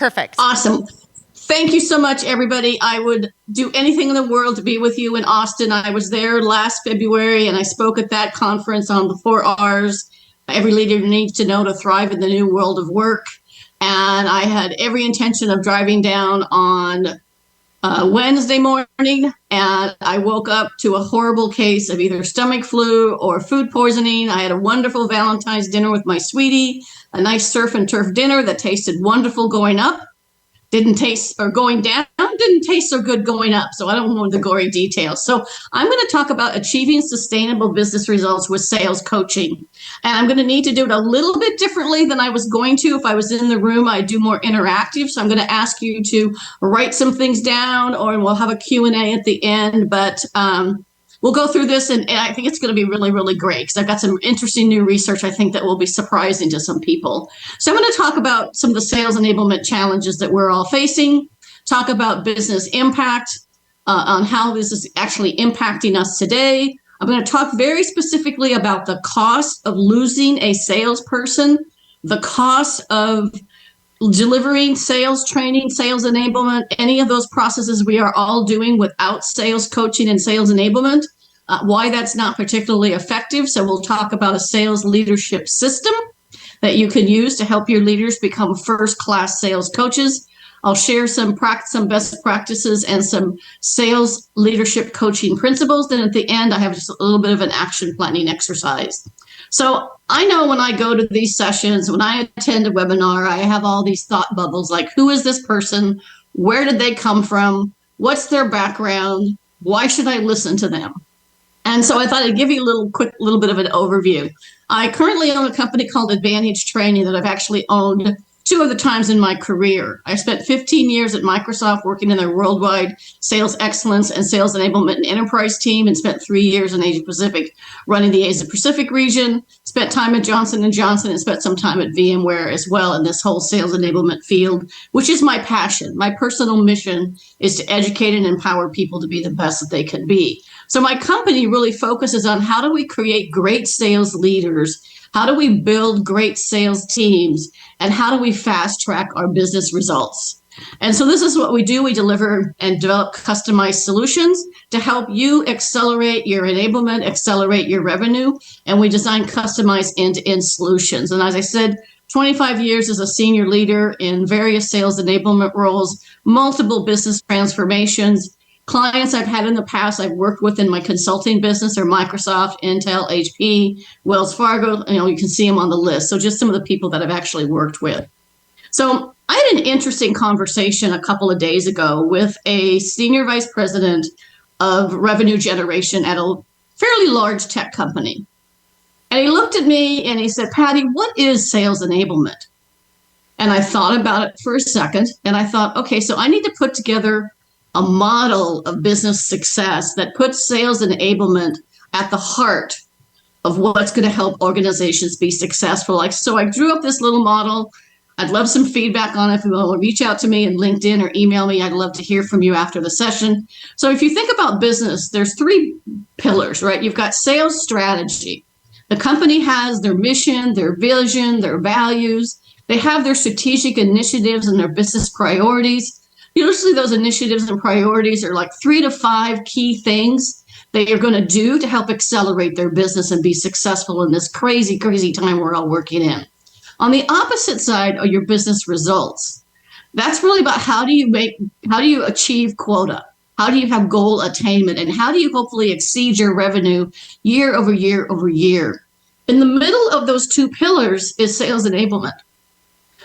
Perfect. Awesome. Thank you so much, everybody. I would do anything in the world to be with you in Austin. I was there last February, and I spoke at that conference on the 4 Rs. Every leader needs to know to thrive in the new world of work. And I had every intention of driving down on Wednesday morning, and I woke up to a horrible case of either stomach flu or food poisoning. I had a wonderful Valentine's dinner with my sweetie, a nice surf and turf dinner that tasted wonderful going up. Didn't taste, or going down, didn't taste so good going up. So I don't know the gory details. So I'm going to talk about achieving sustainable business results with sales coaching. And I'm going to need to do it a little bit differently than I was going to. If I was in the room, I'd do more interactive. So I'm going to ask you to write some things down, or we'll have a Q&A at the end. But we'll go through this, and I think it's going to be really, really great because I've got some interesting new research I think that will be surprising to some people. So I'm going to talk about some of the sales enablement challenges that we're all facing, talk about business impact, on how this is actually impacting us today. I'm going to talk very specifically about the cost of losing a salesperson, the cost of delivering sales training, sales enablement, any of those processes we are all doing without sales coaching and sales enablement, why that's not particularly effective. So we'll talk about a sales leadership system that you can use to help your leaders become first-class sales coaches. I'll share some best practices and some sales leadership coaching principles. Then at the end, I have just a little bit of an action planning exercise. So I know when I go to these sessions, when I attend a webinar, I have all these thought bubbles like, who is this person? Where did they come from? What's their background? Why should I listen to them? And so I thought I'd give you a little bit of an overview. I currently own a company called Advantage Training that I've actually owned 2 other times in my career. I spent 15 years at Microsoft working in their worldwide sales excellence and sales enablement and enterprise team, and spent 3 years in Asia Pacific running the Asia Pacific region, spent time at Johnson & Johnson, and spent some time at VMware as well in this whole sales enablement field, which is my passion. My personal mission is to educate and empower people to be the best that they can be. So my company really focuses on how do we create great sales leaders, how do we build great sales teams, and how do we fast track our business results? And so this is what we do. We deliver and develop customized solutions to help you accelerate your enablement, accelerate your revenue, and we design customized end-to-end solutions. And as I said, 25 years as a senior leader in various sales enablement roles, multiple business transformations. Clients I've had in the past, I've worked with in my consulting business are Microsoft, Intel, HP, Wells Fargo. You can see them on the list. So just some of the people that I've actually worked with. So I had an interesting conversation a couple of days ago with a senior vice president of revenue generation at a fairly large tech company. And he looked at me and he said, Patty, what is sales enablement? And I thought about it for a second, and I thought, okay, so I need to put together a model of business success that puts sales enablement at the heart of what's going to help organizations be successful. So I drew up this little model. I'd love some feedback on it. If you want to reach out to me in LinkedIn or email me, I'd love to hear from you after the session. So if you think about business, there's 3 pillars, right? You've got sales strategy. The company has their mission, their vision, their values. They have their strategic initiatives and their business priorities. Usually those initiatives and priorities are like 3 to 5 key things that you're going to do to help accelerate their business and be successful in this crazy, crazy time we're all working in. On the opposite side are your business results. That's really about how do you achieve quota? How do you have goal attainment? And how do you hopefully exceed your revenue year over year over year? In the middle of those 2 pillars is sales enablement.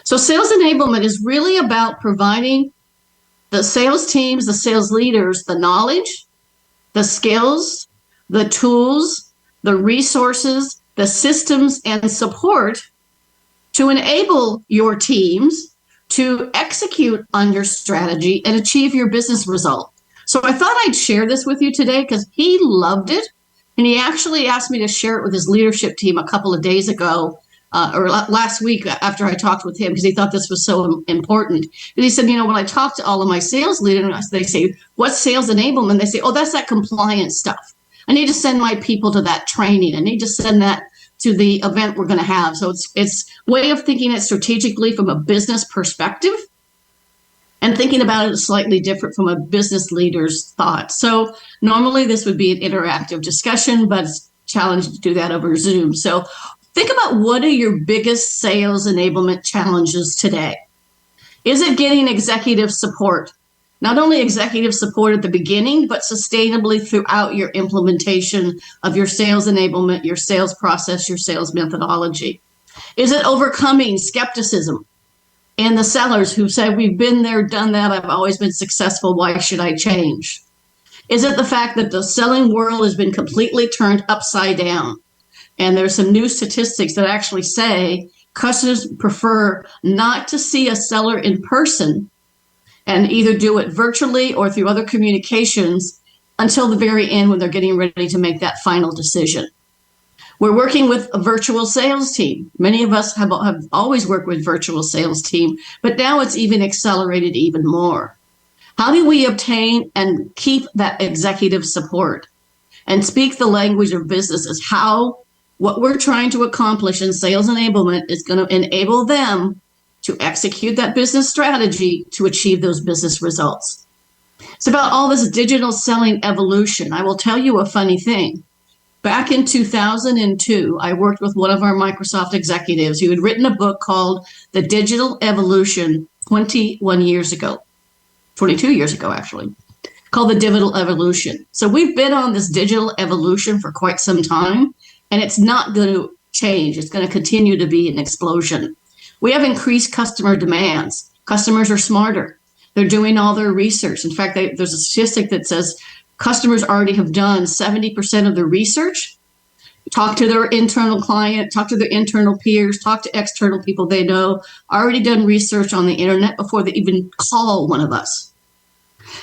So sales enablement is really about providing the sales teams, the sales leaders, the knowledge, the skills, the tools, the resources, the systems, and support to enable your teams to execute on your strategy and achieve your business result. So I thought I'd share this with you today because he loved it. And he actually asked me to share it with his leadership team a couple of days ago. Or last week after I talked with him, because he thought this was so important. And he said, when I talk to all of my sales leaders, they say, what's sales enablement? They say, oh, that's that compliance stuff. I need to send my people to that training. I need to send that to the event we're going to have. So it's way of thinking it strategically from a business perspective. And thinking about it is slightly different from a business leader's thought. So normally this would be an interactive discussion, but it's challenging to do that over Zoom. So think about, what are your biggest sales enablement challenges today? Is it getting executive support? Not only executive support at the beginning, but sustainably throughout your implementation of your sales enablement, your sales process, your sales methodology. Is it overcoming skepticism and the sellers who say, we've been there, done that, I've always been successful, why should I change? Is it the fact that the selling world has been completely turned upside down? And there's some new statistics that actually say customers prefer not to see a seller in person and either do it virtually or through other communications until the very end when they're getting ready to make that final decision. We're working with a virtual sales team. Many of us have always worked with virtual sales team, but now it's even accelerated even more. How do we obtain and keep that executive support and speak the language of business as how what we're trying to accomplish in sales enablement is going to enable them to execute that business strategy to achieve those business results? It's about all this digital selling evolution. I will tell you a funny thing. Back in 2002, I worked with one of our Microsoft executives who had written a book called The Digital Evolution 21 years ago, 22 years ago, actually, called The Digital Evolution. So we've been on this digital evolution for quite some time, and it's not going to change. It's going to continue to be an explosion. We have increased customer demands. Customers are smarter. They're doing all their research. In fact, there's a statistic that says customers already have done 70% of their research, talk to their internal client, talk to their internal peers, talk to external people they know, already done research on the internet before they even call one of us.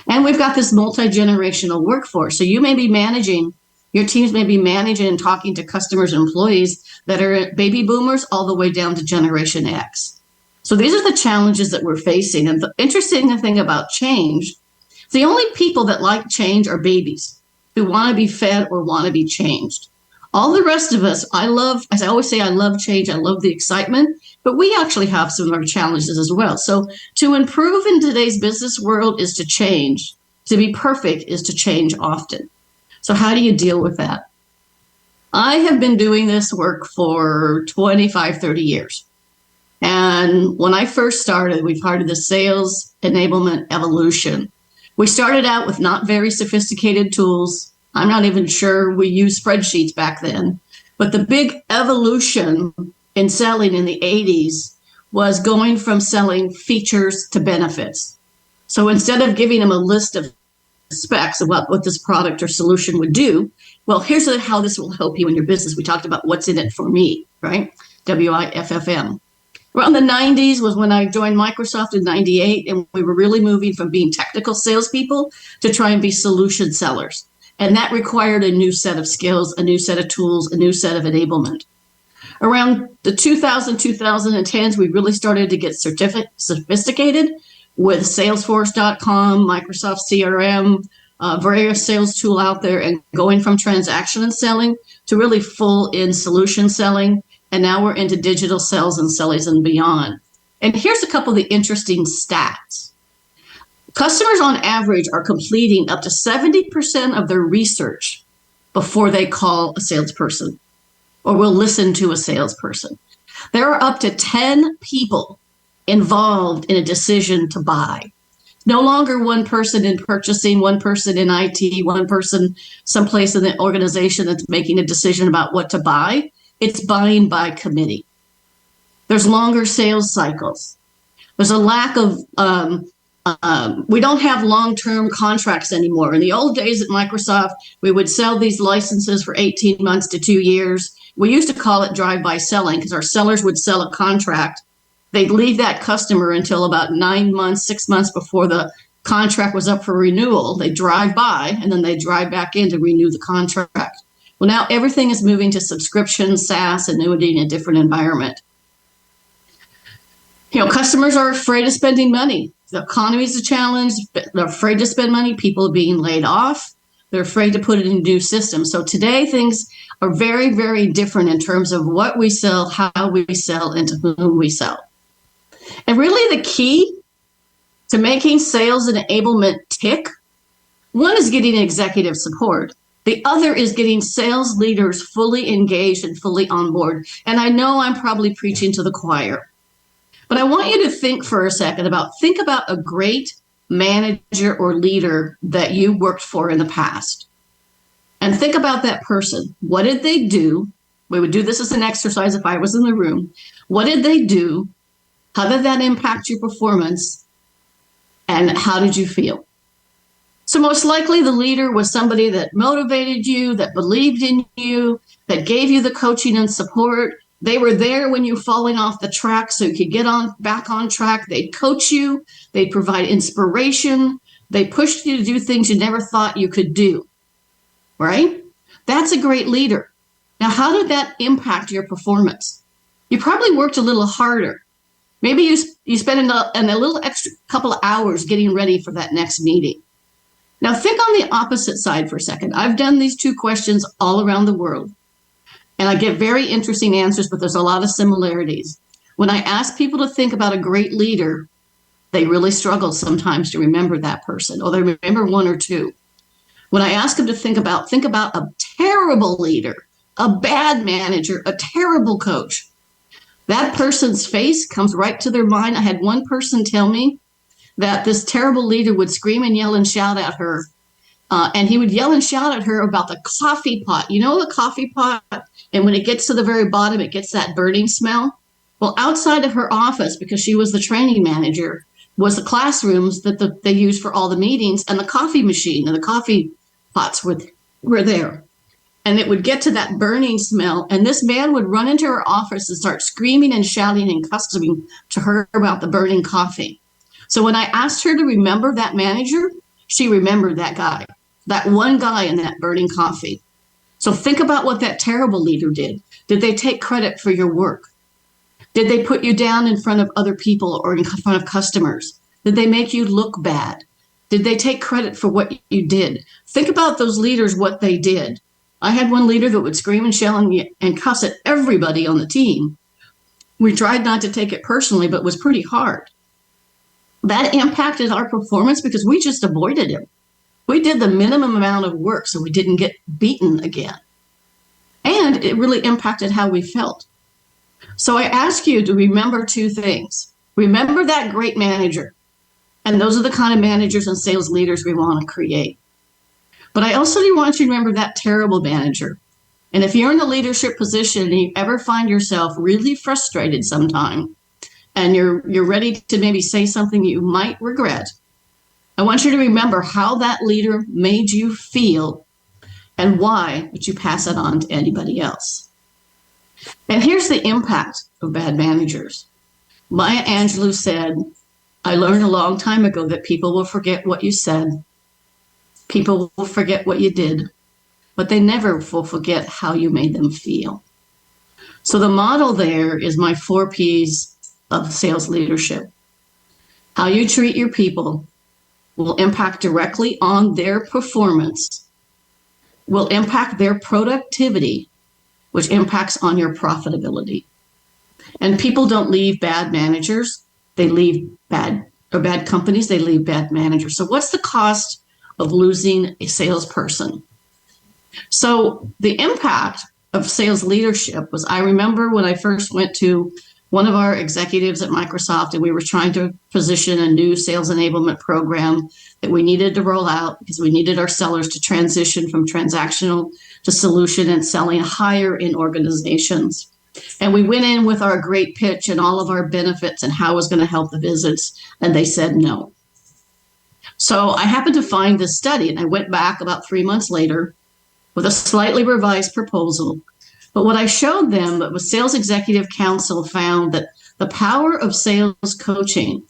And we've got this multi-generational workforce. So you may be managing, your teams may be managing and talking to customers and employees that are baby boomers all the way down to Generation X. So these are the challenges that we're facing. And the interesting thing about change, the only people that like change are babies who want to be fed or want to be changed. All the rest of us, as I always say, I love change. I love the excitement, but we actually have some of our challenges as well. So to improve in today's business world is to change. To be perfect is to change often. So how do you deal with that? I have been doing this work for 25, 30 years. And when I first started, we part of the sales enablement evolution. We started out with not very sophisticated tools. I'm not even sure we used spreadsheets back then. But the big evolution in selling in the 80s was going from selling features to benefits. So instead of giving them a list of specs about what this product or solution would do, well, here's how this will help you in your business. We talked about what's in it for me, right? WIFFM. Around the 90s was when I joined Microsoft in 98, and we were really moving from being technical salespeople to try and be solution sellers. And that required a new set of skills, a new set of tools, a new set of enablement. Around the 2010s, we really started to get sophisticated with Salesforce.com, Microsoft CRM, various sales tool out there, and going from transaction selling to really full in solution selling. And now we're into digital sales and sellers and beyond. And here's a couple of the interesting stats. Customers on average are completing up to 70% of their research before they call a salesperson or will listen to a salesperson. There are up to 10 people involved in a decision to buy. No longer one person in purchasing, one person in IT, one person someplace in the organization that's making a decision about what to buy. It's buying by committee. There's longer sales cycles. There's a lack of, we don't have long-term contracts anymore. In the old days at Microsoft, we would sell these licenses for 18 months to 2 years. We used to call it drive-by selling because our sellers would sell a contract. They'd leave that customer until about 9 months, 6 months before the contract was up for renewal. They drive by and then they drive back in to renew the contract. Well, now everything is moving to subscription, SaaS, annuity in a different environment. Customers are afraid of spending money. The economy is a challenge. They're afraid to spend money. People are being laid off. They're afraid to put it in new systems. So today things are very, very different in terms of what we sell, how we sell, and to whom we sell. And really the key to making sales enablement tick, one is getting executive support. The other is getting sales leaders fully engaged and fully on board. And I know I'm probably preaching to the choir, but I want you to think for a second think about a great manager or leader that you worked for in the past. And think about that person. What did they do? We would do this as an exercise if I was in the room. What did they do? How did that impact your performance? And how did you feel? So most likely the leader was somebody that motivated you, that believed in you, that gave you the coaching and support. They were there when you're falling off the track so you could get back on track. They'd coach you. They'd provide inspiration. They pushed you to do things you never thought you could do, right? That's a great leader. Now, how did that impact your performance? You probably worked a little harder. Maybe you spent a little extra couple of hours getting ready for that next meeting. Now, think on the opposite side for a second. I've done these two questions all around the world, and I get very interesting answers, but there's a lot of similarities. When I ask people to think about a great leader, they really struggle sometimes to remember that person, or they remember one or two. When I ask them to think about a terrible leader, a bad manager, a terrible coach, that person's face comes right to their mind. I had one person tell me that this terrible leader would scream and yell and shout at her. And he would yell and shout at her about the coffee pot. You know the coffee pot? And when it gets to the very bottom, it gets that burning smell. Well, outside of her office, because she was the training manager, was the classrooms that they used for all the meetings, and the coffee machine and the coffee pots were there. And it would get to that burning smell, and this man would run into her office and start screaming and shouting and cussing to her about the burning coffee. So when I asked her to remember that manager, she remembered that guy, that one guy in that burning coffee. So think about what that terrible leader did. Did they take credit for your work? Did they put you down in front of other people or in front of customers? Did they make you look bad? Did they take credit for what you did? Think about those leaders, what they did. I had one leader that would scream and yell and cuss at everybody on the team. We tried not to take it personally, but it was pretty hard. That impacted our performance because we just avoided him. We did the minimum amount of work so we didn't get beaten again. And it really impacted how we felt. So I ask you to remember two things. Remember that great manager. And those are the kind of managers and sales leaders we want to create. But I also do want you to remember that terrible manager. And if you're in a leadership position and you ever find yourself really frustrated sometime, and you're ready to maybe say something you might regret, I want you to remember how that leader made you feel and why would you pass it on to anybody else. And here's the impact of bad managers. Maya Angelou said, I learned a long time ago that people will forget what you said. People will forget what you did, but they never will forget how you made them feel. So the model there is my 4 Ps of sales leadership. How you treat your people will impact directly on their performance, will impact their productivity, which impacts on your profitability. And people don't leave bad managers. They leave bad companies. They leave bad managers. So what's the cost of losing a salesperson? So the impact of sales leadership was, I remember when I first went to one of our executives at Microsoft, and we were trying to position a new sales enablement program that we needed to roll out because we needed our sellers to transition from transactional to solution and selling higher in organizations. And we went in with our great pitch and all of our benefits and how it was going to help the visits, and they said no. So I happened to find this study, and I went back about 3 months later with a slightly revised proposal. But what I showed them, that was Sales Executive Council found that the power of sales coaching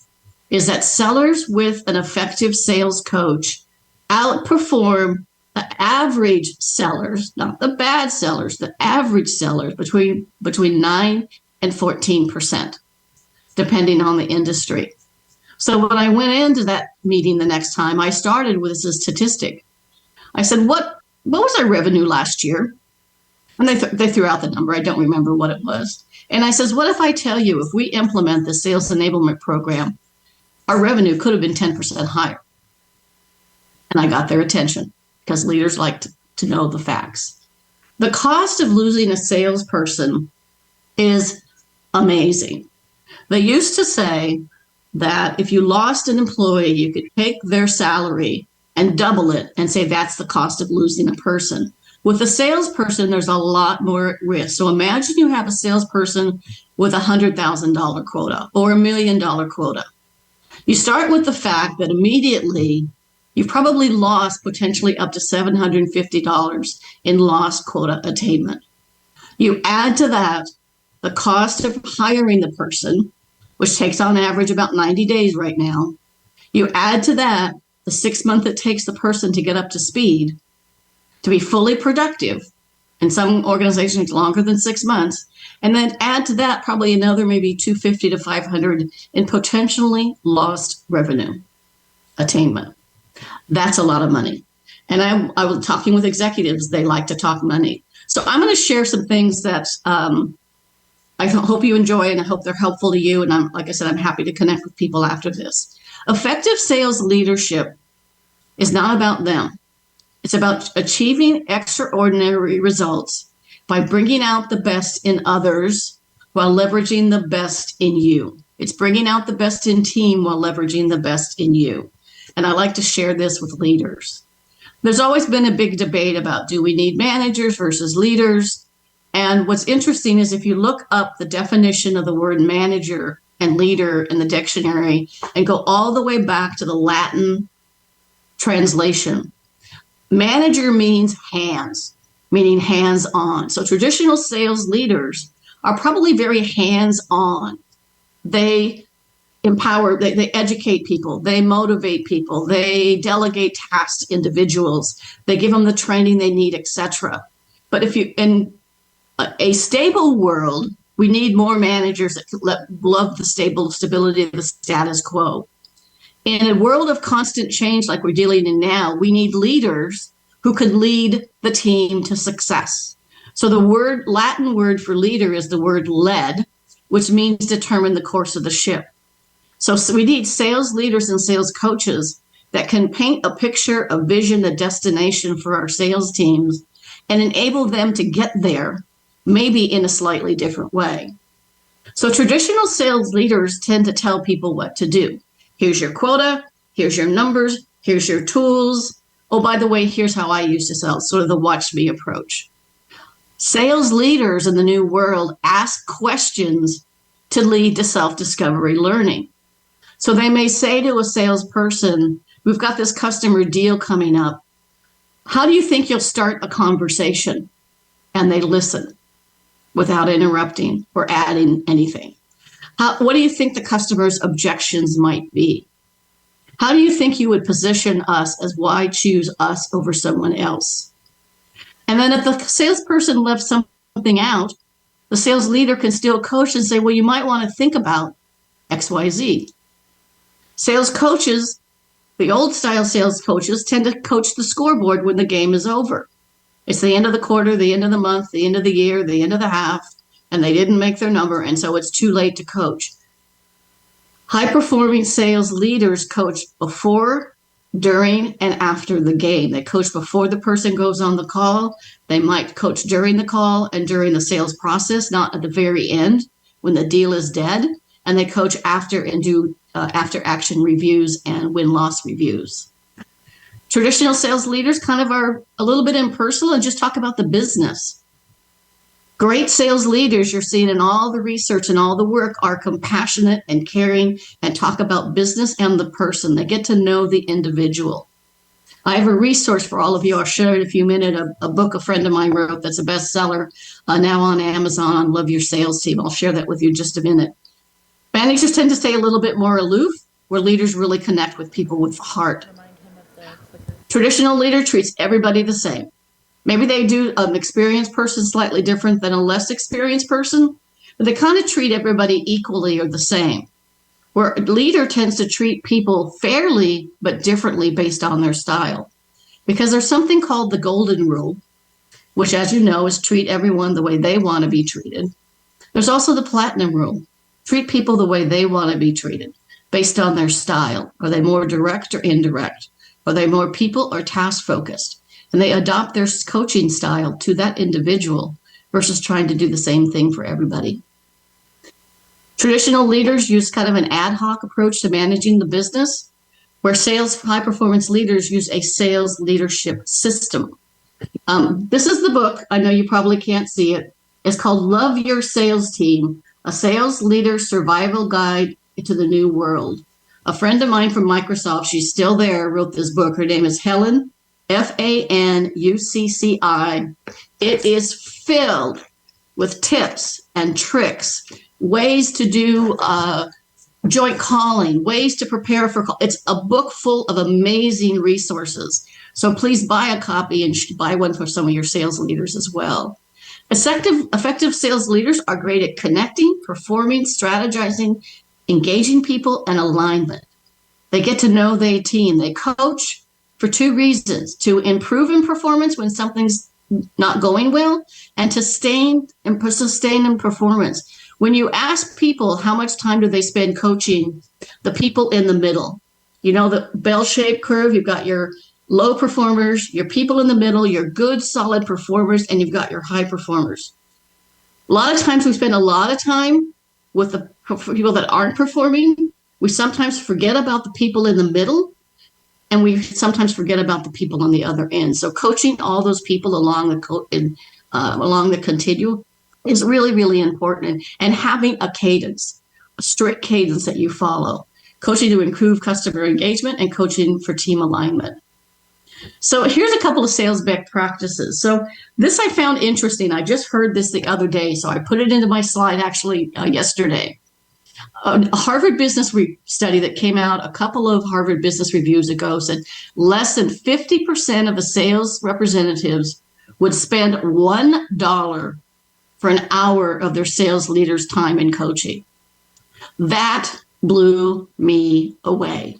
is that sellers with an effective sales coach outperform the average sellers, not the bad sellers, the average sellers between 9 and 14%, depending on the industry. So when I went into that meeting the next time, I started with this statistic. I said, what was our revenue last year? And they threw out the number. I don't remember what it was. And I says, what if I tell you, if we implement the sales enablement program, our revenue could have been 10% higher. And I got their attention because leaders like to know the facts. The cost of losing a salesperson is amazing. They used to say that if you lost an employee, you could take their salary and double it and say that's the cost of losing a person. With a salesperson, there's a lot more risk. So imagine you have a salesperson with a $100,000 quota or $1 million quota. You start with the fact that immediately you've probably lost potentially up to $750 in lost quota attainment. You add to that the cost of hiring the person, which takes on average about 90 days right now. You add to that the 6 months it takes the person to get up to speed, to be fully productive. In some organizations, longer than 6 months. And then add to that probably another maybe 250 to 500 in potentially lost revenue attainment. That's a lot of money. And I was talking with executives, they like to talk money. So I'm going to share some things that I hope you enjoy, and I hope they're helpful to you. And like I said, I'm happy to connect with people after this. Effective sales leadership is not about them. It's about achieving extraordinary results by bringing out the best in others while leveraging the best in you. It's bringing out the best in team while leveraging the best in you. And I like to share this with leaders. There's always been a big debate about, do we need managers versus leaders? And what's interesting is if you look up the definition of the word manager and leader in the dictionary and go all the way back to the Latin translation, manager means hands, meaning hands-on. So traditional sales leaders are probably very hands-on. They empower, they educate people, they motivate people, they delegate tasks to individuals, they give them the training they need, etc. But if you, in a stable world, we need more managers that love the stability of the status quo. In a world of constant change like we're dealing in now, we need leaders who can lead the team to success. So the Latin word for leader is the word led, which means determine the course of the ship. So we need sales leaders and sales coaches that can paint a picture, a vision, a destination for our sales teams and enable them to get there, maybe in a slightly different way. So traditional sales leaders tend to tell people what to do. Here's your quota, here's your numbers, here's your tools. Oh, by the way, here's how I used to sell, sort of the watch me approach. Sales leaders in the new world ask questions to lead to self-discovery learning. So they may say to a salesperson, we've got this customer deal coming up. How do you think you'll start a conversation? And they listen without interrupting or adding anything. What do you think the customer's objections might be? How do you think you would position us as why choose us over someone else? And then if the salesperson left something out, the sales leader can still coach and say, well, you might want to think about XYZ. Sales coaches, the old style sales coaches, tend to coach the scoreboard when the game is over. It's the end of the quarter, the end of the month, the end of the year, the end of the half, and they didn't make their number, and so it's too late to coach. High-performing sales leaders coach before, during, and after the game. They coach before the person goes on the call. They might coach during the call and during the sales process, not at the very end when the deal is dead. And they coach after and do after-action reviews and win-loss reviews. Traditional sales leaders kind of are a little bit impersonal and just talk about the business. Great sales leaders you're seeing in all the research and all the work are compassionate and caring and talk about business and the person. They get to know the individual. I have a resource for all of you. I'll share in a few minutes, a book a friend of mine wrote that's a bestseller now on Amazon on Love Your Sales Team. I'll share that with you in just a minute. Managers tend to stay a little bit more aloof, where leaders really connect with people with the heart. Traditional leader treats everybody the same. Maybe they do an experienced person slightly different than a less experienced person, but they kind of treat everybody equally or the same. Where a leader tends to treat people fairly but differently based on their style. Because there's something called the golden rule, which, as you know, is treat everyone the way they want to be treated. There's also the platinum rule. Treat people the way they want to be treated. based on their style. Are they more direct or indirect? Are they more people or task focused? And they adopt their coaching style to that individual versus trying to do the same thing for everybody. Traditional leaders use kind of an ad hoc approach to managing the business, where sales high performance leaders use a sales leadership system. This is the book. I know you probably can't see it. It's called Love Your Sales Team, a Sales Leader Survival Guide to the New World. A friend of mine from Microsoft, she's still there, wrote this book. Her name is Helen, Fanucci. It is filled with tips and tricks, ways to do joint calling, ways to prepare for call. It's a book full of amazing resources. So please buy a copy and buy one for some of your sales leaders as well. Effective sales leaders are great at connecting, performing, strategizing, engaging people, and alignment. They get to know their team. They coach for two reasons: to improve in performance when something's not going well, and to sustain in performance. When you ask people how much time do they spend coaching, the people in the middle, you know, the bell-shaped curve, you've got your low performers, your people in the middle, your good, solid performers, and you've got your high performers. A lot of times we spend a lot of time with the people that aren't performing. We sometimes forget about the people in the middle, and we sometimes forget about the people on the other end. So coaching all those people along the continuum is really, really important. And having a cadence, a strict cadence that you follow. Coaching to improve customer engagement and coaching for team alignment. So here's a couple of sales best practices. So this I found interesting. I just heard this the other day, so I put it into my slide actually yesterday. A Harvard Business study that came out a couple of Harvard Business Reviews ago said less than 50% of the sales representatives would spend $1 for an hour of their sales leaders' time in coaching. That blew me away.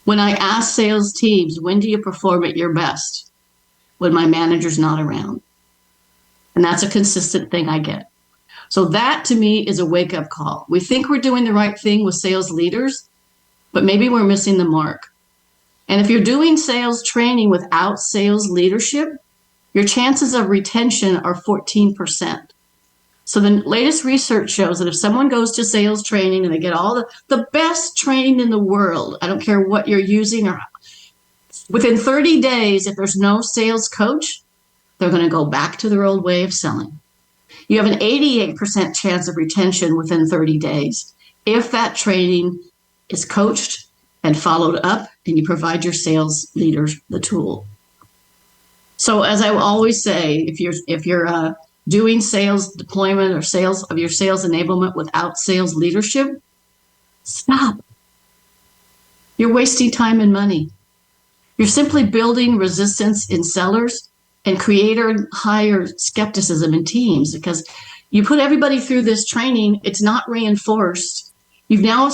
When I ask sales teams, when do you perform at your best? When my manager's not around. And that's a consistent thing I get. So that to me is a wake-up call. We think we're doing the right thing with sales leaders, but maybe we're missing the mark. And if you're doing sales training without sales leadership, your chances of retention are 14%. So the latest research shows that if someone goes to sales training and they get all the best training in the world, I don't care what you're using, or within 30 days, if there's no sales coach, they're going to go back to their old way of selling. You have an 88% chance of retention within 30 days if that training is coached and followed up and you provide your sales leaders the tool. So as I always say, if you're doing sales deployment or sales of your sales enablement without sales leadership, stop. You're wasting time and money. You're simply building resistance in sellers and create or higher skepticism in teams, because you put everybody through this training, it's not reinforced. You've now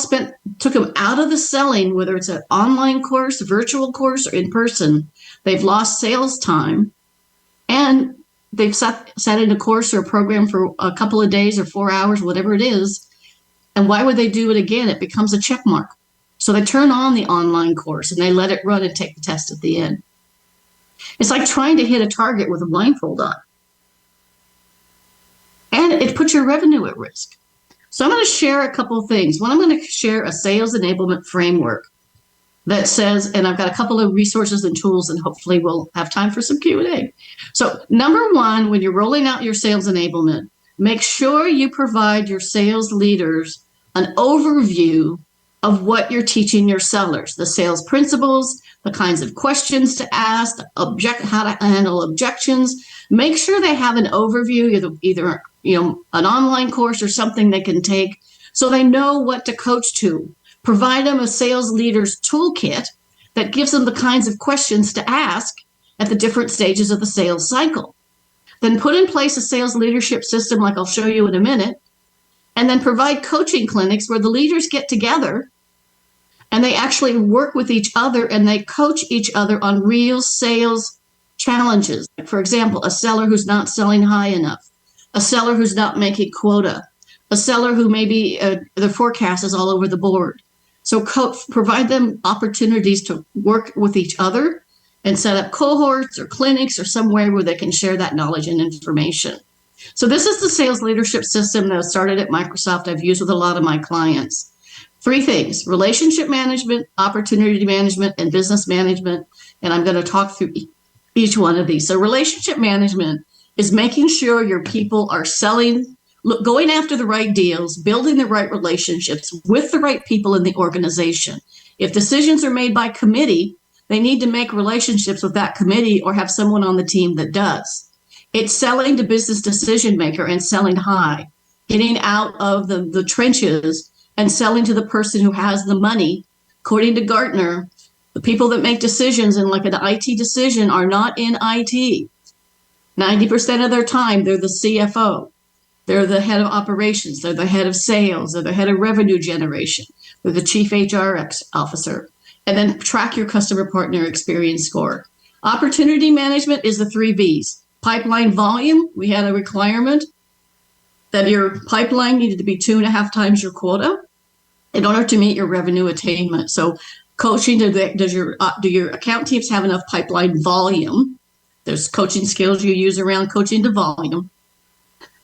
took them out of the selling, whether it's an online course, a virtual course, or in person. They've lost sales time, and they've sat in a course or a program for a couple of days or 4 hours, whatever it is. And why would they do it again? It becomes a check mark. So they turn on the online course and they let it run and take the test at the end. It's like trying to hit a target with a blindfold on. And it puts your revenue at risk. So I'm going to share a couple of things. One, I'm going to share a sales enablement framework that says, and I've got a couple of resources and tools, and hopefully we'll have time for some Q&A. So number one, when you're rolling out your sales enablement, make sure you provide your sales leaders an overview of what you're teaching your sellers, the sales principles, the kinds of questions to ask, how to handle objections. Make sure they have an overview, either an online course or something they can take, so they know what to coach to. Provide them a sales leader's toolkit that gives them the kinds of questions to ask at the different stages of the sales cycle. Then put in place a sales leadership system, like I'll show you in a minute, and then provide coaching clinics where the leaders get together and they actually work with each other and they coach each other on real sales challenges. For example, a seller who's not selling high enough, a seller who's not making quota, a seller who maybe the forecast is all over the board. So provide them opportunities to work with each other and set up cohorts or clinics or somewhere where they can share that knowledge and information. So this is the sales leadership system that started at Microsoft. I've used with a lot of my clients. 3 things: relationship management, opportunity management, and business management. And I'm going to talk through each one of these. So relationship management is making sure your people are selling, going after the right deals, building the right relationships with the right people in the organization. If decisions are made by committee, they need to make relationships with that committee or have someone on the team that does. It's selling to business decision maker and selling high, getting out of the trenches and selling to the person who has the money. According to Gartner, the people that make decisions in like an IT decision are not in IT. 90% of their time, they're the CFO. They're the head of operations. They're the head of sales. They're the head of revenue generation. They're the chief HR officer. And then track your customer partner experience score. Opportunity management is the 3 V's. Pipeline volume, we had a requirement that your pipeline needed to be 2.5 times your quota in order to meet your revenue attainment. So coaching, do your account teams have enough pipeline volume? There's coaching skills you use around coaching to volume.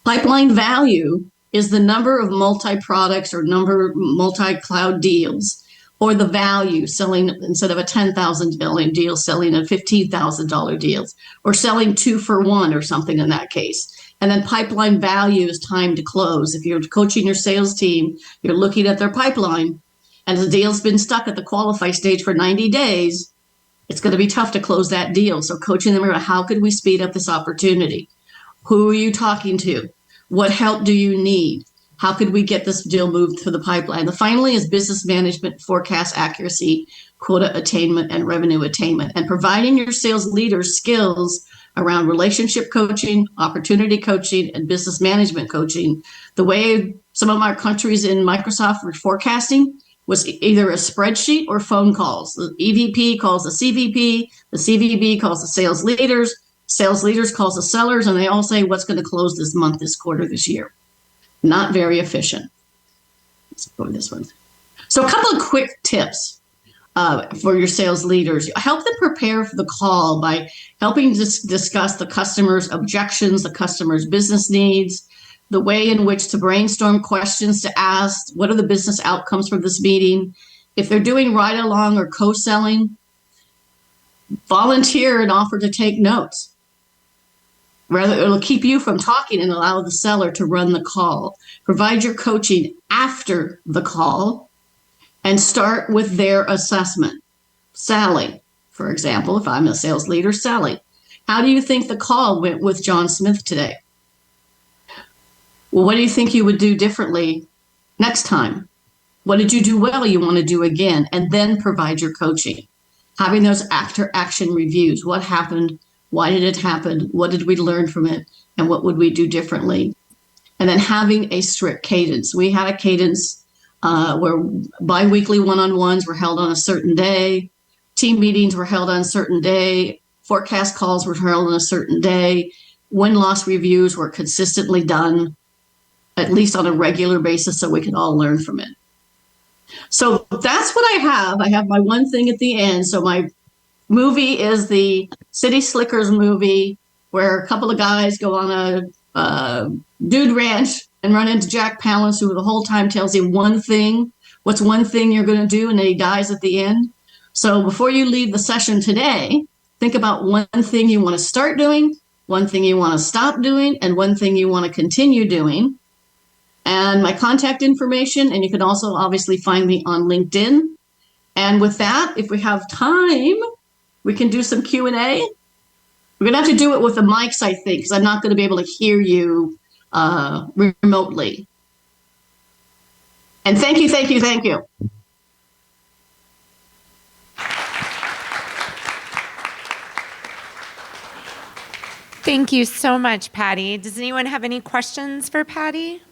Pipeline value is the number of multi-products or number of multi-cloud deals, or the value, selling instead of a $10,000 deal, selling a $15,000 deals, or selling 2 for 1 or something in that case. And then pipeline value is time to close. If you're coaching your sales team, you're looking at their pipeline, and the deal's been stuck at the qualify stage for 90 days, it's going to be tough to close that deal. So coaching them around, how could we speed up this opportunity? Who are you talking to? What help do you need? How could we get this deal moved through the pipeline? And finally is business management, forecast accuracy, quota attainment, and revenue attainment, and providing your sales leaders skills around relationship coaching, opportunity coaching, and business management coaching. The way some of our countries in Microsoft were forecasting was either a spreadsheet or phone calls. The EVP calls the CVP calls the sales leaders calls the sellers, and they all say what's going to close this month, this quarter, this year. Not very efficient. Let's go with this one. So a couple of quick tips for your sales leaders. Help them prepare for the call by helping discuss the customer's objections, the customer's business needs, the way in which to brainstorm questions to ask, what are the business outcomes from this meeting? If they're doing ride-along or co-selling, volunteer and offer to take notes. Rather, it'll keep you from talking and allow the seller to run the call. Provide your coaching after the call and start with their assessment. Sally, for example, if I'm a sales leader, Sally, how do you think the call went with John Smith today? Well, what do you think you would do differently next time? What did you do well you want to do again? And then provide your coaching. Having those after action reviews. What happened? Why did it happen? What did we learn from it? And what would we do differently? And then having a strict cadence. We had a cadence where bi-weekly one-on-ones were held on a certain day. Team meetings were held on a certain day. Forecast calls were held on a certain day. Win-loss reviews were consistently done, at least on a regular basis, so we can all learn from it. So that's what I have. I have my one thing at the end. So my movie is the City Slickers movie, where a couple of guys go on a dude ranch and run into Jack Palance, who the whole time tells him one thing. What's one thing you're going to do? And then he dies at the end. So before you leave the session today, think about one thing you want to start doing, one thing you want to stop doing, and one thing you want to continue doing. And my contact information, and you can also obviously find me on LinkedIn. And with that, if we have time, we can do some Q&A. We're going to have to do it with the mics, I think, because I'm not going to be able to hear you remotely. And thank you, thank you, thank you. Thank you so much, Patty. Does anyone have any questions for Patty?